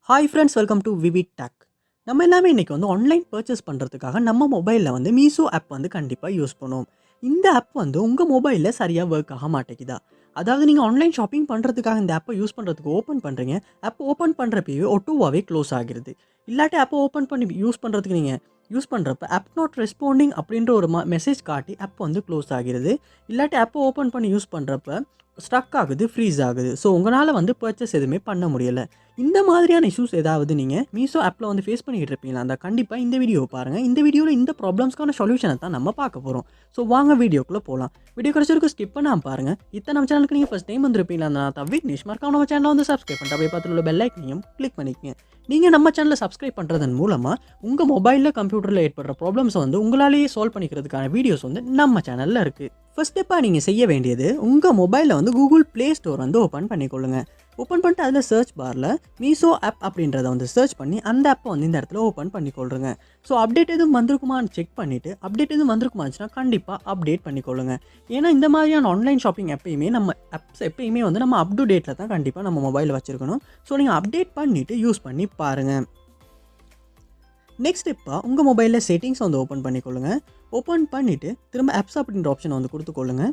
Hi friends, welcome to VividTech. நம்ம எல்லாமே இன்றைக்கி வந்து ஆன்லைன் பர்ச்சேஸ் பண்ணுறதுக்காக நம்ம மொபைலில் வந்து மீஷோ ஆப் வந்து கண்டிப்பாக யூஸ் பண்ணுவோம். இந்த ஆப் வந்து உங்கள் மொபைலில் சரியாக ஒர்க் ஆக மாட்டேங்குதா? அதாவது நீங்கள் ஆன்லைன் ஷாப்பிங் பண்ணுறதுக்காக இந்த ஆப்பை யூஸ் பண்ணுறதுக்கு ஓப்பன் பண்ணுறீங்க. ஆப் ஓப்பன் பண்ணுறப்பயே ஒட்டுவாகவே க்ளோஸ் ஆகிடுது. இல்லாட்டி ஆப்பை ஓப்பன் பண்ணி யூஸ் பண்ணுறதுக்கு நீங்கள் யூஸ் பண்ணுறப்ப ஆப் நாட் ரெஸ்பாண்டிங் அப்படின்ற ஒரு மெசேஜ் காட்டி ஆப் வந்து க்ளோஸ் ஆகிடுது. இல்லாட்டி ஆப்பை ஓப்பன் பண்ணி யூஸ் பண்ணுறப்ப ஸ்ட்ரக் ஆகுது, ஃப்ரீஸ் ஆகுது. ஸோ உங்களால் வந்து பர்ச்சேஸ் எதுவுமே பண்ண முடியலை. இந்த மாதிரியான இஷ்யூஸ் ஏதாவது நீங்கள் மீஷோ ஆப்பில் வந்து ஃபேஸ் பண்ணிக்கிட்டு இருப்பீங்களா? அந்த கண்டிப்பாக இந்த வீடியோவை பாருங்கள். இந்த வீடியோவில் இந்த ப்ராப்ளம்ஸ்க்கான சொல்யூஷனை தான் நம்ம பார்க்க போகிறோம். ஸோ வாங்க வீடியோக்குள்ளே போகலாம். வீடியோ கிடைச்சிருக்கு ஸ்கிப் பண்ணாமல் பாருங்கள். நம்ம சேனலுக்கு நீங்கள் ஃபஸ்ட் டைம் வந்துருப்பீங்களா? நான் தான் விக்னேஷ். மறக்காம நம்ம சேனலை வந்து சப்ஸ்கிரைப் பண்ணிட்டு அப்படியே பார்த்துட்டு உள்ள பெல் ஐக்கனையும் கிளிக் பண்ணிக்கங்க. நீங்கள் நம்ம சேனலை சப்ஸ்கிரைப் பண்ணுறதன் மூலமாக உங்கள் மொபைலில் கம்ப்யூட்டரில் ஏற்படுற ப்ராப்ளம்ஸை வந்து உங்களாலேயே சால்வ் பண்ணிக்கிறதுக்கான வீடியோஸ் வந்து நம்ம சேனலில் இருக்குது. ஃபர்ஸ்ட் ஸ்டெப்பாக நீங்கள் செய்ய வேண்டியது, உங்கள் மொபைலில் வந்து கூகுள் ப்ளே ஸ்டோர் வந்து ஓப்பன் பண்ணிக்கொள்ளுங்க. ஓப்பன் பண்ணிட்டு அதில் சர்ச் பாரில் மீஷோ ஆப் அப்படின்றத வந்து சர்ச் பண்ணி அந்த ஆப்பை வந்து இந்த இடத்துல ஓப்பன் பண்ணிக்கொள்ளுங்க. ஸோ அப்டேட் எதுவும் வந்திருக்குமான்னு செக் பண்ணிவிட்டு அப்டேட் எதுவும் வந்திருக்குமாச்சுன்னா கண்டிப்பாக அப்டேட் பண்ணிக்கொள்ளுங்க. ஏன்னா இந்த மாதிரியான ஆன்லைன் ஷாப்பிங் எப்பயுமே நம்ம ஆப்ஸ் எப்பயுமே வந்து நம்ம அப் டு டேட்டில் தான் கண்டிப்பாக நம்ம மொபைலில் வச்சுருக்கணும். ஸோ நீங்கள் அப்டேட் பண்ணிவிட்டு யூஸ் பண்ணி பாருங்கள். நெக்ஸ்ட் ஸ்டெப்பாக உங்கள் மொபைலில் செட்டிங்ஸ் வந்து ஓப்பன் பண்ணிக்கொள்ளுங்க. ஓப்பன் பண்ணிவிட்டு திரும்ப ஆப்ஸ் அப்படின்ற ஆப்ஷனை வந்து கொடுத்துக்கொள்ளுங்க.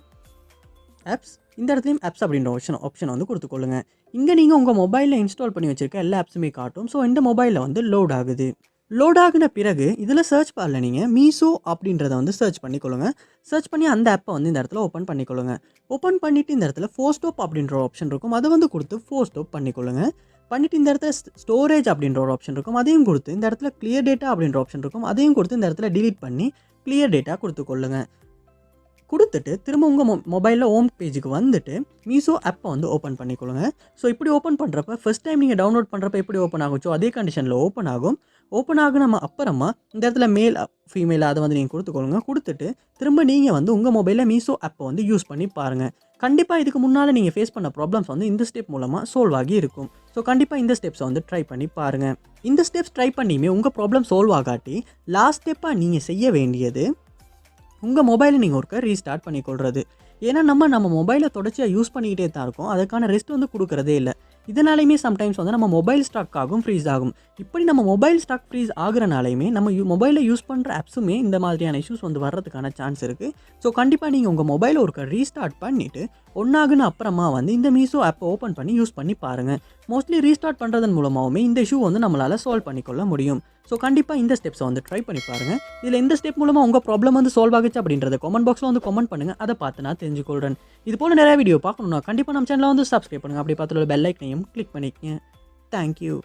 ஆப்ஸ் இந்த இடத்துலையும் ஆப்ஸ் அப்படின்ற ஆப்ஷனை வந்து கொடுத்துக்கொள்ளுங்க. இங்கே நீங்கள் உங்கள் மொபைலில் இன்ஸ்டால் பண்ணி வச்சுருக்க எல்லா ஆப்ஸுமே காட்டும். ஸோ இந்த மொபைலில் வந்து லோட் ஆகுது. லோட் ஆகின பிறகு இதில் சர்ச் பாரில் நீங்கள் மீஷோ அப்படின்றத வந்து சர்ச் பண்ணிக்கொள்ளுங்க. சர்ச் பண்ணி அந்த ஆப்பை வந்து இந்த இடத்துல ஓப்பன் பண்ணிக்கொள்ளுங்க. ஓப்பன் பண்ணிவிட்டு இந்த இடத்துல ஃபோர்ஸ்டாப் அப்படின்ற ஒரு ஆப்ஷன் இருக்கும். அதை வந்து கொடுத்து ஃபோர்ஸ்டாப் பண்ணிக்கொள்ளுங்க. பண்ணிவிட்டு இந்த இடத்துல ஸ்டோரேஜ் அப்படின்ற ஒரு ஆப்ஷன் இருக்கும். அதையும் கொடுத்து இந்த இடத்துல கிளியர் டேட்டா அப்படின்ற ஆப்ஷன் இருக்கும். அதையும் கொடுத்து இந்த இடத்துல டிலீட் பண்ணி கிளியர் டேட்டா கொடுத்துக்கொள்ளுங்க. கொடுத்துட்டு திரும்ப உங்கள் மொபைலில் ஹோம் பேஜுக்கு வந்துட்டு மீஷோ ஆப்பை வந்து ஓப்பன் பண்ணிக்கொள்ளுங்க. ஸோ இப்படி ஓப்பன் பண்ணுறப்ப ஃபஸ்ட் டைம் நீங்கள் டவுன்லோட் பண்ணுறப்ப எப்படி ஓப்பன் ஆகுச்சோ அதே கண்டிஷனில் ஓப்பன் ஆகும். ஓப்பன் ஆகின அப்புறமா இந்த இடத்துல மேல் ஃபீமேல் அதை வந்து நீங்கள் கொடுத்துக்கொள்ளுங்க. கொடுத்துட்டு திரும்ப நீங்கள் வந்து உங்கள் மொபைலில் மீஷோ ஆப்பை வந்து யூஸ் பண்ணி பாருங்கள். கண்டிப்பாக இதுக்கு முன்னால் நீங்கள் ஃபேஸ் பண்ண ப்ராப்ளம்ஸ் வந்து இந்த ஸ்டெப் மூலமாக சால்வ் ஆகி இருக்கும். ஸோ கண்டிப்பாக இந்த ஸ்டெப்ஸை வந்து ட்ரை பண்ணி பாருங்கள். இந்த ஸ்டெப்ஸ் ட்ரை பண்ணியுமே உங்கள் ப்ராப்ளம் சால்வ் ஆகாட்டி லாஸ்ட் ஸ்டெப்பாக நீங்கள் செய்ய வேண்டியது, உங்கள் மொபைலை நீங்கள் ஒருக்க ரீஸ்டார்ட் பண்ணிக்கொள்கிறது. ஏன்னா நம்ம மொபைலை தொடர்ச்சியாக யூஸ் பண்ணிக்கிட்டே தான் இருக்கோம். அதுக்கான ரெஸ்ட் வந்து கொடுக்குறதே இல்லை. இதனாலையுமே சம்டைம்ஸ் வந்து நம்ம மொபைல் ஸ்டாக் ஆகும், ஃப்ரீஸ் ஆகும். இப்படி நம்ம மொபைல் ஸ்டாக் ஃப்ரீஸ் ஆகுறனாலையுமே நம்ம மொபைலை யூஸ் பண்ணுற ஆப்ஸுமே இந்த மாதிரியான இஷ்யூஸ் வந்து வர்றதுக்கான சான்ஸ் இருக்குது. ஸோ கண்டிப்பாக நீங்கள் உங்கள் மொபைலை ஒருக்க ரீஸ்டார்ட் பண்ணிவிட்டு ஒன்றாகுன அப்புறமா வந்து இந்த மீஷோ ஆப்பை ஓப்பன் பண்ணி யூஸ் பண்ணி பாருங்கள். மோஸ்ட்லி ரீஸ்டார்ட் பண்ணுறதன் மூலமாகவுமே இந்த இஷ்யூ வந்து நம்மளால் சால்வ் பண்ணிக்கொள்ள முடியும். ஸோ கண்டிப்பாக இந்த ஸ்டெப்ஸை வந்து ட்ரை பண்ணி பாருங்கள். இதில் எந்த ஸ்டெப் மூலமாக உங்கள் ப்ராப்ளம் வந்து சால்வ் ஆகுச்சு அப்படின்றத கமெண்ட் பாக்ஸில் வந்து கமெண்ட் பண்ணுங்கள். அதை பார்த்து நான் தெரிஞ்சுக்கொள்கிறேன். இது போல் நிறைய வீடியோ பார்க்கணுன்னா கண்டிப்பாக நம்ம சேனலை வந்து சப்ஸ்கிரைப் பண்ணுங்கள். அப்படி பார்த்துள்ள பெல் ஐக்கனையும் கிளிக் பண்ணிக்கங்க. தேங்க்யூ.